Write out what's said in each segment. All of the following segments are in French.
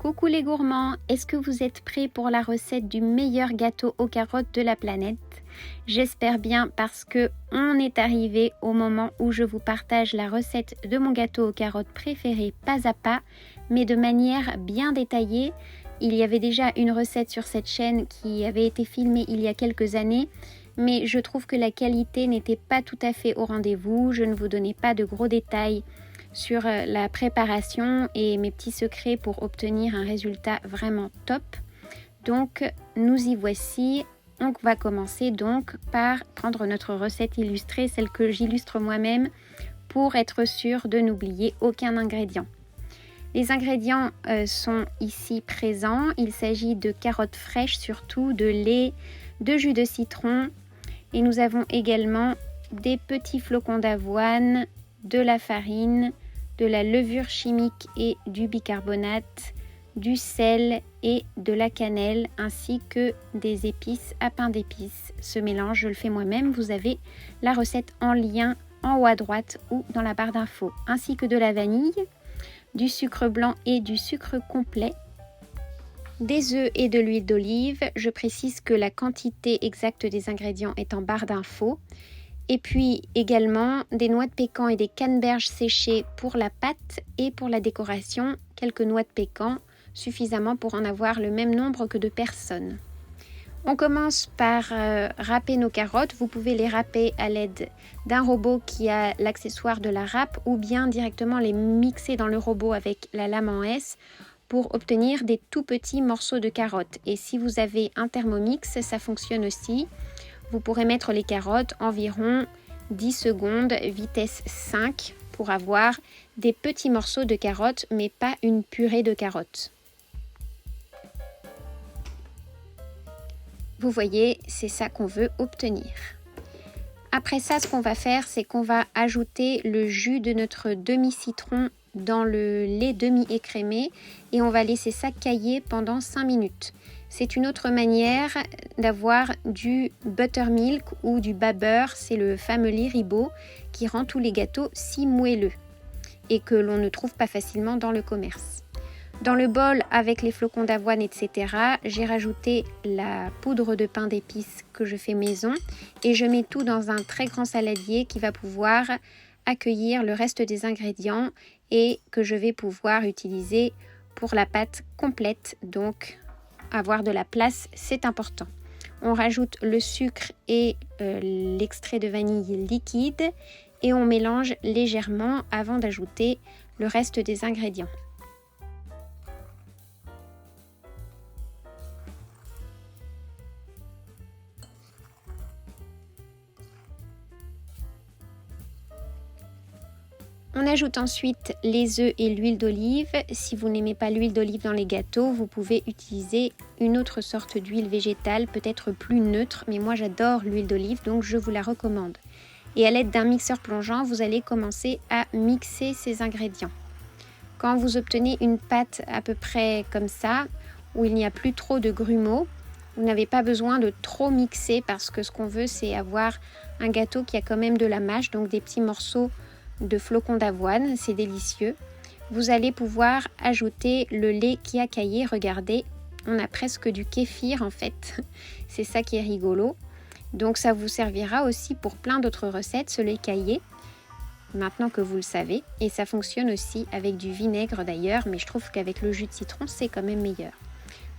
Coucou les gourmands, est-ce que vous êtes prêts pour la recette du meilleur gâteau aux carottes de la planète? J'espère bien parce que on est arrivé au moment où je vous partage la recette de mon gâteau aux carottes préféré pas à pas, mais de manière bien détaillée. Il y avait déjà une recette sur cette chaîne qui avait été filmée il y a quelques années, mais je trouve que la qualité n'était pas tout à fait au rendez-vous. Je ne vous donnais pas de gros détails sur la préparation et mes petits secrets pour obtenir un résultat vraiment top. Donc nous y voici. On va commencer donc par prendre notre recette illustrée, celle que j'illustre moi-même, pour être sûr de n'oublier aucun ingrédient. Les ingrédients sont ici présents. Il s'agit de carottes fraîches surtout, de lait, de jus de citron, et nous avons également des petits flocons d'avoine, de la farine, de la levure chimique et du bicarbonate, du sel et de la cannelle, ainsi que des épices à pain d'épices. Ce mélange, je le fais moi-même. Vous avez la recette en lien en haut à droite ou dans la barre d'infos, ainsi que de la vanille, du sucre blanc et du sucre complet, des œufs et de l'huile d'olive. Je précise que la quantité exacte des ingrédients est en barre d'infos. Et puis également des noix de pécan et des canneberges séchées pour la pâte et pour la décoration, quelques noix de pécan, suffisamment pour en avoir le même nombre que de personnes. On commence par râper nos carottes. Vous pouvez les râper à l'aide d'un robot qui a l'accessoire de la râpe ou bien directement les mixer dans le robot avec la lame en S pour obtenir des tout petits morceaux de carottes. Et si vous avez un Thermomix, ça fonctionne aussi. Vous pourrez mettre les carottes environ 10 secondes, vitesse 5, pour avoir des petits morceaux de carottes, mais pas une purée de carottes. Vous voyez, c'est ça qu'on veut obtenir. Après ça, ce qu'on va faire, c'est qu'on va ajouter le jus de notre demi-citron dans le lait demi-écrémé et on va laisser ça cailler pendant 5 minutes. C'est une autre manière d'avoir du buttermilk ou du babber, c'est le fameux lait Ribot qui rend tous les gâteaux si moelleux et que l'on ne trouve pas facilement dans le commerce. Dans le bol avec les flocons d'avoine, etc., j'ai rajouté la poudre de pain d'épices que je fais maison et je mets tout dans un très grand saladier qui va pouvoir accueillir le reste des ingrédients et que je vais pouvoir utiliser pour la pâte complète. Donc avoir de la place, c'est important. On rajoute le sucre et l'extrait de vanille liquide et on mélange légèrement avant d'ajouter le reste des ingrédients. On ajoute ensuite les œufs et l'huile d'olive. Si vous n'aimez pas l'huile d'olive dans les gâteaux, vous pouvez utiliser une autre sorte d'huile végétale, peut-être plus neutre, mais moi j'adore l'huile d'olive, donc je vous la recommande. Et à l'aide d'un mixeur plongeant, vous allez commencer à mixer ces ingrédients. Quand vous obtenez une pâte à peu près comme ça, où il n'y a plus trop de grumeaux, vous n'avez pas besoin de trop mixer parce que ce qu'on veut, c'est avoir un gâteau qui a quand même de la mâche, donc des petits morceaux de flocons d'avoine, c'est délicieux. Vous allez pouvoir ajouter le lait qui a caillé. Regardez, on a presque du kéfir en fait. C'est ça qui est rigolo. Donc ça vous servira aussi pour plein d'autres recettes, ce lait caillé, maintenant que vous le savez. Et ça fonctionne aussi avec du vinaigre d'ailleurs, mais je trouve qu'avec le jus de citron, c'est quand même meilleur.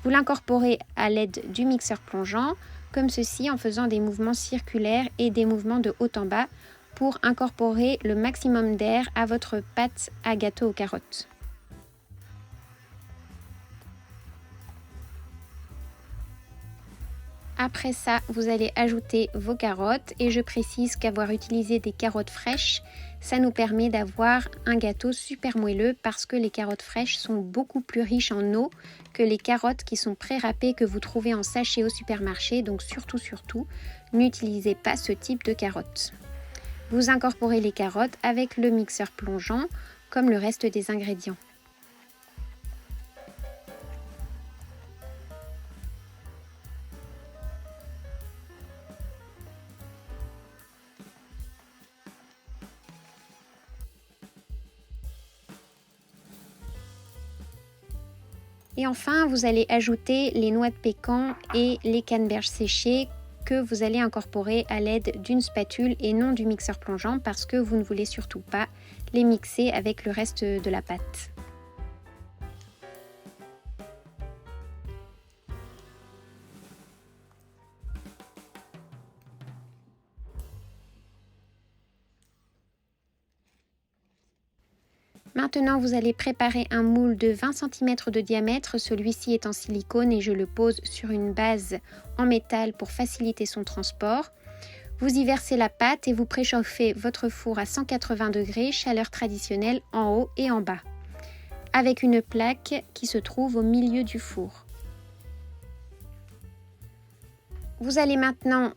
Vous l'incorporez à l'aide du mixeur plongeant, comme ceci, en faisant des mouvements circulaires et des mouvements de haut en bas, pour incorporer le maximum d'air à votre pâte à gâteau aux carottes. Après ça, vous allez ajouter vos carottes et je précise qu'avoir utilisé des carottes fraîches, ça nous permet d'avoir un gâteau super moelleux parce que les carottes fraîches sont beaucoup plus riches en eau que les carottes qui sont pré-râpées que vous trouvez en sachet au supermarché. Donc surtout, n'utilisez pas ce type de carottes. Vous incorporez les carottes avec le mixeur plongeant comme le reste des ingrédients. Et enfin, vous allez ajouter les noix de pécan et les canneberges séchées que vous allez incorporer à l'aide d'une spatule et non du mixeur plongeant parce que vous ne voulez surtout pas les mixer avec le reste de la pâte. Maintenant, vous allez préparer un moule de 20 cm de diamètre. Celui-ci est en silicone et je le pose sur une base en métal pour faciliter son transport. Vous y versez la pâte et vous préchauffez votre four à 180 degrés, chaleur traditionnelle en haut et en bas, avec une plaque qui se trouve au milieu du four. Vous allez maintenant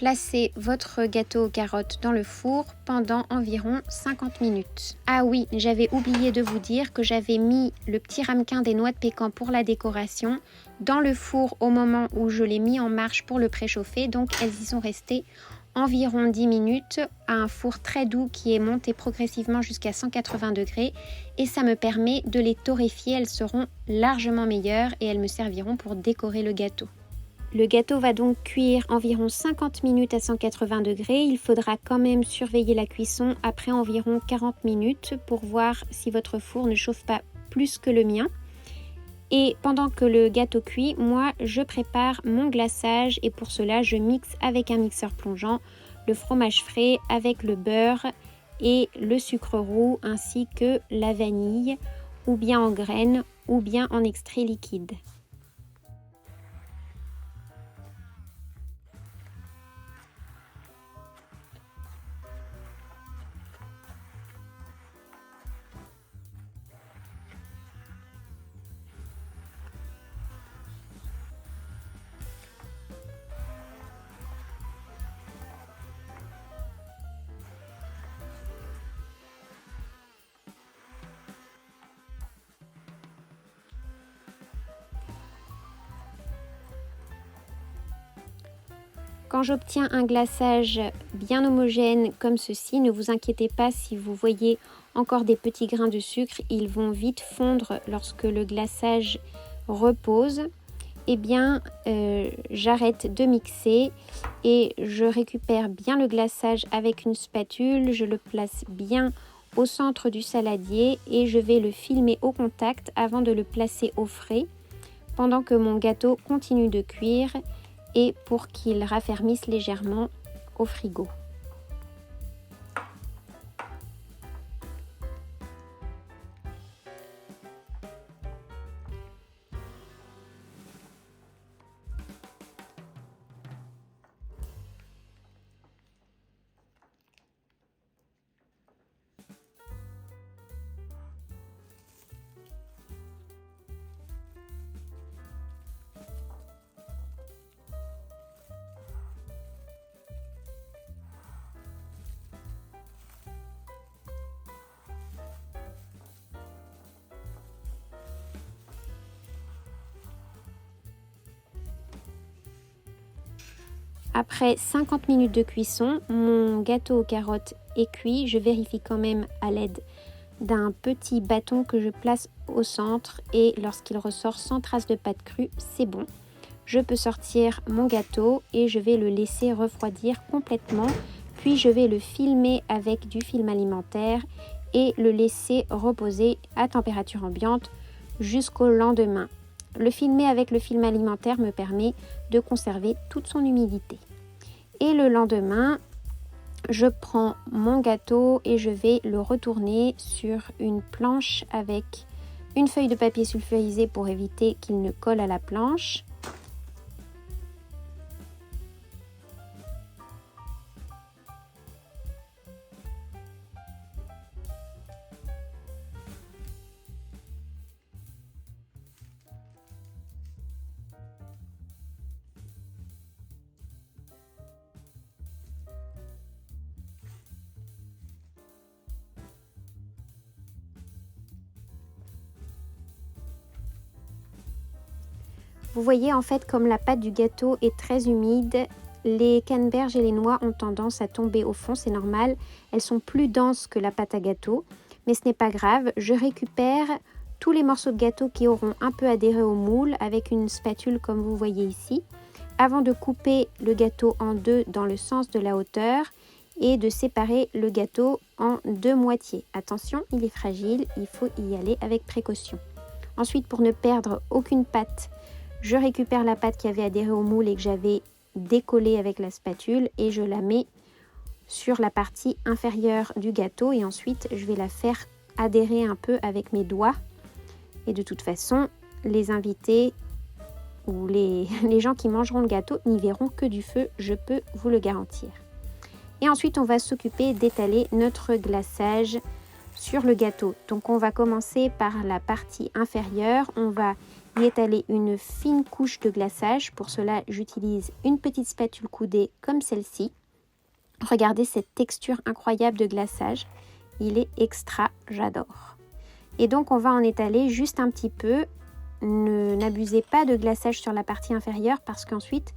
placer votre gâteau aux carottes dans le four pendant environ 50 minutes. Ah oui, j'avais oublié de vous dire que j'avais mis le petit ramequin des noix de pécan pour la décoration dans le four au moment où je l'ai mis en marche pour le préchauffer, donc elles y sont restées environ 10 minutes à un four très doux qui est monté progressivement jusqu'à 180 degrés et ça me permet de les torréfier, elles seront largement meilleures et elles me serviront pour décorer le gâteau. Le gâteau va donc cuire environ 50 minutes à 180 degrés. Il faudra quand même surveiller la cuisson après environ 40 minutes pour voir si votre four ne chauffe pas plus que le mien. Et pendant que le gâteau cuit, moi je prépare mon glaçage et pour cela je mixe avec un mixeur plongeant le fromage frais avec le beurre et le sucre roux ainsi que la vanille ou bien en graines ou bien en extrait liquide. Quand j'obtiens un glaçage bien homogène comme ceci, ne vous inquiétez pas si vous voyez encore des petits grains de sucre, ils vont vite fondre lorsque le glaçage repose. Eh bien, j'arrête de mixer et je récupère bien le glaçage avec une spatule, je le place bien au centre du saladier et je vais le filmer au contact avant de le placer au frais pendant que mon gâteau continue de cuire et pour qu'il raffermisse légèrement au frigo. Après 50 minutes de cuisson, mon gâteau aux carottes est cuit. Je vérifie quand même à l'aide d'un petit bâton que je place au centre et lorsqu'il ressort sans trace de pâte crue, c'est bon. Je peux sortir mon gâteau et je vais le laisser refroidir complètement. Puis je vais le filmer avec du film alimentaire et le laisser reposer à température ambiante jusqu'au lendemain. Le filmer avec le film alimentaire me permet de conserver toute son humidité. Et le lendemain, je prends mon gâteau et je vais le retourner sur une planche avec une feuille de papier sulfurisé pour éviter qu'il ne colle à la planche. Vous voyez en fait comme la pâte du gâteau est très humide, les canneberges et les noix ont tendance à tomber au fond, c'est normal. Elles sont plus denses que la pâte à gâteau, mais ce n'est pas grave. Je récupère tous les morceaux de gâteau qui auront un peu adhéré au moule avec une spatule comme vous voyez ici, avant de couper le gâteau en deux dans le sens de la hauteur et de séparer le gâteau en deux moitiés. Attention, il est fragile, il faut y aller avec précaution. Ensuite, pour ne perdre aucune pâte, je récupère la pâte qui avait adhéré au moule et que j'avais décollée avec la spatule et je la mets sur la partie inférieure du gâteau et ensuite je vais la faire adhérer un peu avec mes doigts. Et de toute façon, les invités ou les gens qui mangeront le gâteau n'y verront que du feu, je peux vous le garantir. Et ensuite, on va s'occuper d'étaler notre glaçage sur le gâteau. Donc, on va commencer par la partie inférieure. On va y étaler une fine couche de glaçage. Pour cela, j'utilise une petite spatule coudée comme celle-ci. Regardez cette texture incroyable de glaçage. Il est extra, j'adore. Et donc, on va en étaler juste un petit peu. N'abusez pas de glaçage sur la partie inférieure parce qu'ensuite,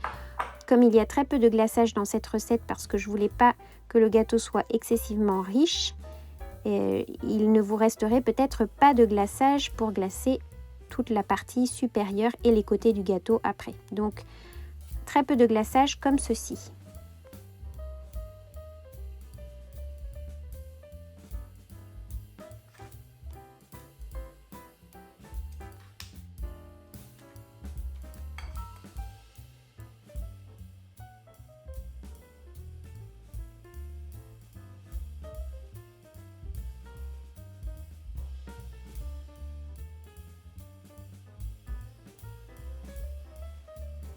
comme il y a très peu de glaçage dans cette recette parce que je ne voulais pas que le gâteau soit excessivement riche, il ne vous resterait peut-être pas de glaçage pour glacer toute la partie supérieure et les côtés du gâteau après. Donc, très peu de glaçage comme ceci.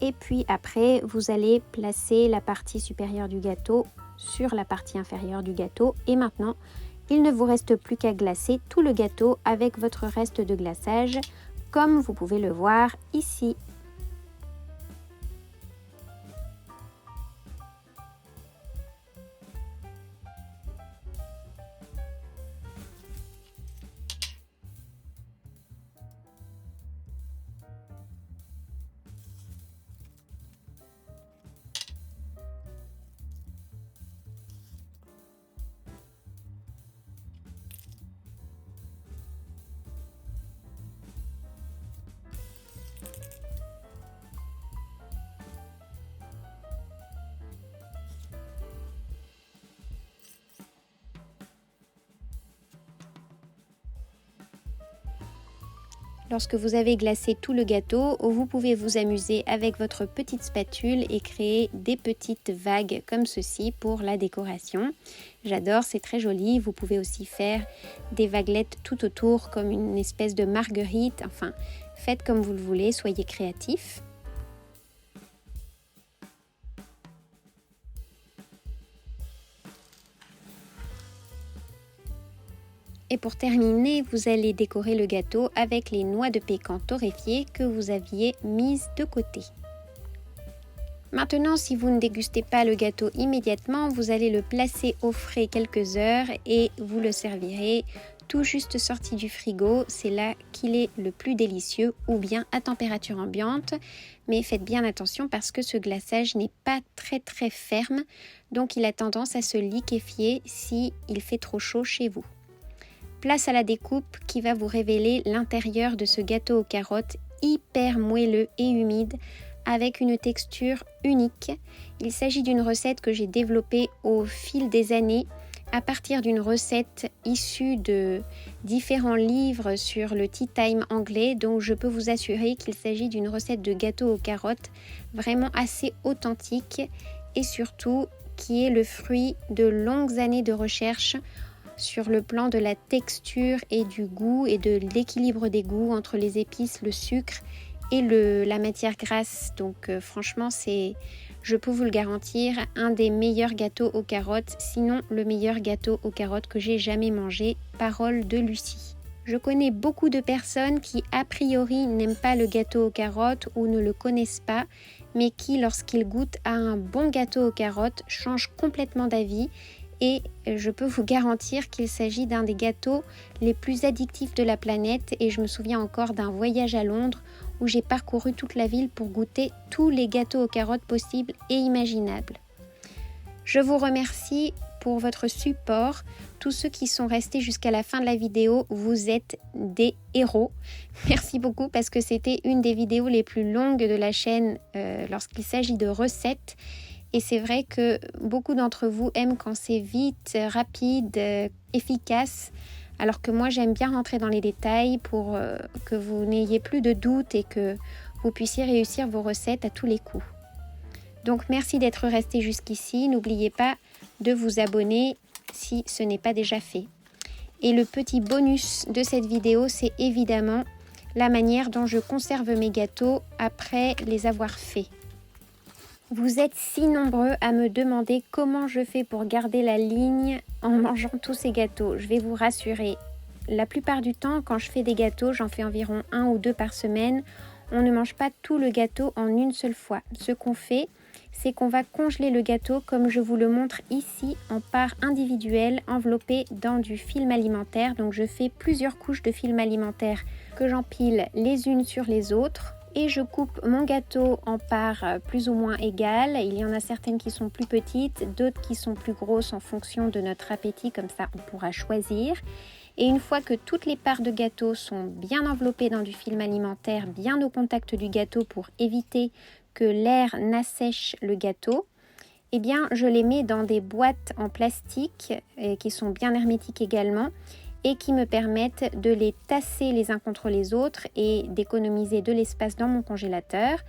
Et puis après, vous allez placer la partie supérieure du gâteau sur la partie inférieure du gâteau. Et maintenant, il ne vous reste plus qu'à glacer tout le gâteau avec votre reste de glaçage, comme vous pouvez le voir ici. Lorsque vous avez glacé tout le gâteau, vous pouvez vous amuser avec votre petite spatule et créer des petites vagues comme ceci pour la décoration. J'adore, c'est très joli. Vous pouvez aussi faire des vaguelettes tout autour comme une espèce de marguerite. Enfin, faites comme vous le voulez, soyez créatifs. Et pour terminer, vous allez décorer le gâteau avec les noix de pécan torréfiées que vous aviez mises de côté. Maintenant, si vous ne dégustez pas le gâteau immédiatement, vous allez le placer au frais quelques heures et vous le servirez tout juste sorti du frigo. C'est là qu'il est le plus délicieux ou bien à température ambiante. Mais faites bien attention parce que ce glaçage n'est pas très ferme, donc il a tendance à se liquéfier si il fait trop chaud chez vous. Place à la découpe qui va vous révéler l'intérieur de ce gâteau aux carottes hyper moelleux et humide avec une texture unique. Il s'agit d'une recette que j'ai développée au fil des années à partir d'une recette issue de différents livres sur le tea time anglais. Donc je peux vous assurer qu'il s'agit d'une recette de gâteau aux carottes vraiment assez authentique et surtout qui est le fruit de longues années de recherche sur le plan de la texture et du goût et de l'équilibre des goûts entre les épices, le sucre et la matière grasse. Donc franchement, c'est, je peux vous le garantir, un des meilleurs gâteaux aux carottes, sinon le meilleur gâteau aux carottes que j'ai jamais mangé, parole de Lucie. Je connais beaucoup de personnes qui a priori n'aiment pas le gâteau aux carottes ou ne le connaissent pas, mais qui lorsqu'ils goûtent à un bon gâteau aux carottes changent complètement d'avis. Et je peux vous garantir qu'il s'agit d'un des gâteaux les plus addictifs de la planète. Et je me souviens encore d'un voyage à Londres où j'ai parcouru toute la ville pour goûter tous les gâteaux aux carottes possibles et imaginables. Je vous remercie pour votre support. Tous ceux qui sont restés jusqu'à la fin de la vidéo, vous êtes des héros. Merci beaucoup parce que c'était une des vidéos les plus longues de la chaîne lorsqu'il s'agit de recettes. Et c'est vrai que beaucoup d'entre vous aiment quand c'est vite, rapide, efficace. Alors que moi, j'aime bien rentrer dans les détails pour que vous n'ayez plus de doutes et que vous puissiez réussir vos recettes à tous les coups. Donc, merci d'être resté jusqu'ici. N'oubliez pas de vous abonner si ce n'est pas déjà fait. Et le petit bonus de cette vidéo, c'est évidemment la manière dont je conserve mes gâteaux après les avoir faits. Vous êtes si nombreux à me demander comment je fais pour garder la ligne en mangeant tous ces gâteaux. Je vais vous rassurer, la plupart du temps, quand je fais des gâteaux, j'en fais environ 1 ou 2 par semaine. On ne mange pas tout le gâteau en une seule fois. Ce qu'on fait, c'est qu'on va congeler le gâteau comme je vous le montre ici en parts individuelles enveloppées dans du film alimentaire. Donc je fais plusieurs couches de film alimentaire que j'empile les unes sur les autres. Et je coupe mon gâteau en parts plus ou moins égales. Il y en a certaines qui sont plus petites, d'autres qui sont plus grosses en fonction de notre appétit, comme ça on pourra choisir. Et une fois que toutes les parts de gâteau sont bien enveloppées dans du film alimentaire, bien au contact du gâteau pour éviter que l'air n'assèche le gâteau, eh bien je les mets dans des boîtes en plastique qui sont bien hermétiques également, et qui me permettent de les tasser les uns contre les autres et d'économiser de l'espace dans mon congélateur.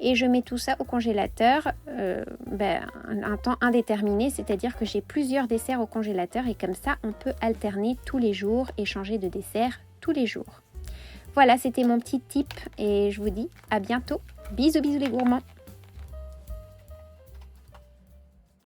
Et je mets tout ça au congélateur un temps indéterminé, c'est-à-dire que j'ai plusieurs desserts au congélateur et comme ça on peut alterner tous les jours et changer de dessert tous les jours. Voilà, c'était mon petit tip et je vous dis à bientôt. Bisous bisous les gourmands.